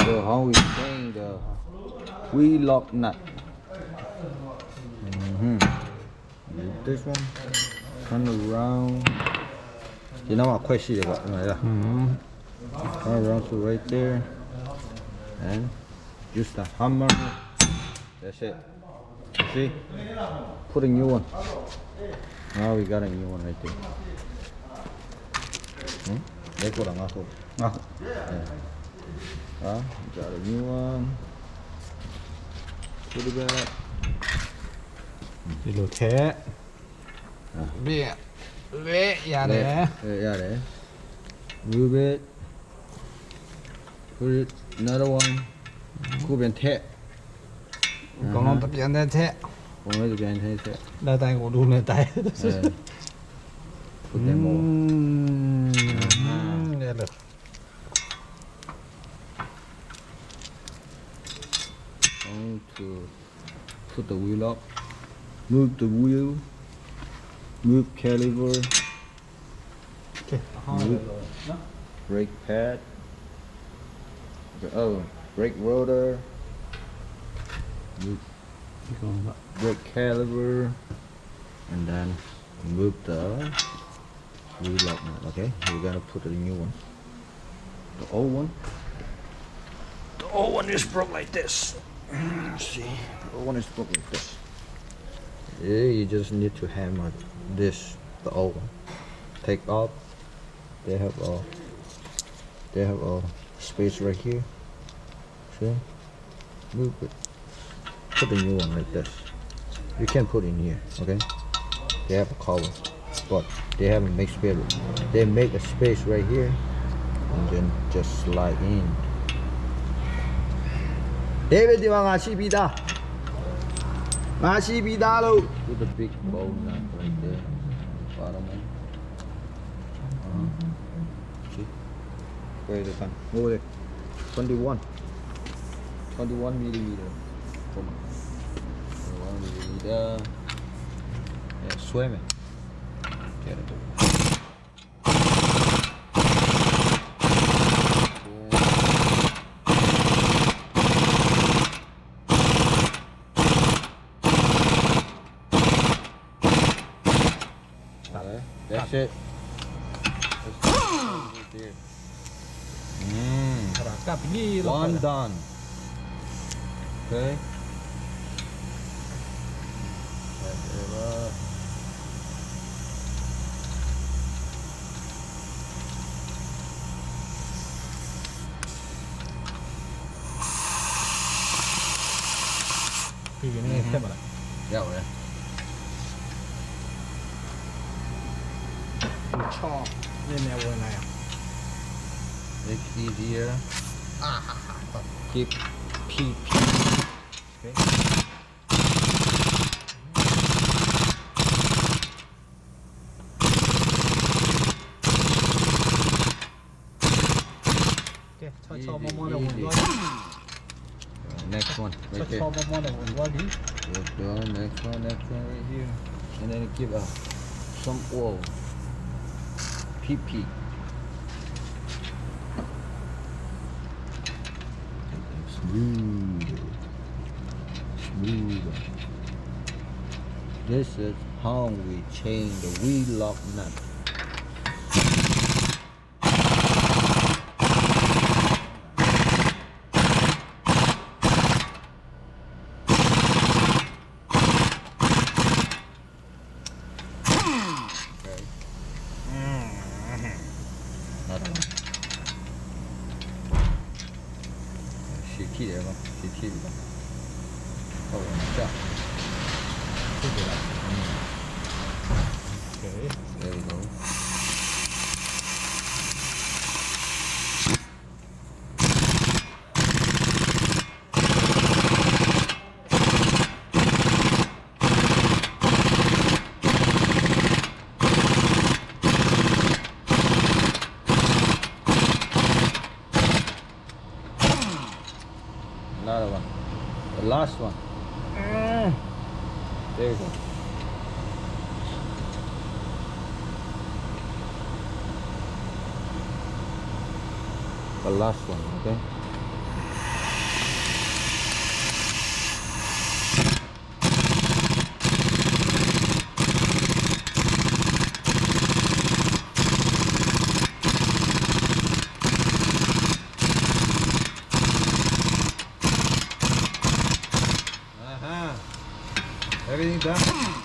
So how we change the wheel lock nut? This one, turn around. You know what? Quite see it, turn around to right there, and use the hammer. That's it. See? Put a new one. Now we got a new one right there. 내 거랑 하고. 아. 네. 자, we got a new one. Put it back. 이렇게. 왜? 왜 야래? 네, 야래. Move it. Put it another one. กูเป็นเทะ còn nó tập nhận ra thế. ผมไม่จะเป็นเทะเทะ Đây tay của đun lên tay. Put them all. Nghe được. Going to put the wheel up. Move the wheel. Move caliper. Okay. Move brake pad. Oh, brake rotor. Move brake caliper. And then move the wheel lock nut. Okay, we're gonna put a new one. The old one. The old one is broke like this. See, the old one is broke like this. Yeah, you just need to hammer this, the old one. Take off. They have a space right here. See? Move it. Put the new one like this. You can put in here, okay? They have a cover, but they haven't made space. They make a space right here, and then just slide in. David, di ba ngasibida? Ngasibida lo. Put the big bowl nut right there, bottom one. See? Where the gun? Over there. 21 millimeter. Come on. 21 millimeter. Yeah, swim it. Get it. That's it. One done. Okay. Yeah, well. Cho nên là vừa này. It's easier. Keep PP. Okay. Okay, cho mong là một đôi. Next one, right there. Cho mong là một đôi đi. Good. Next one right here. And then give some oil. PP. Smooth. This is how we change the wheel lock nut. 시키래요. 시키기다. 진짜. Okay. There you go. Another one. The last one. There you go. The last one, okay? Everything done?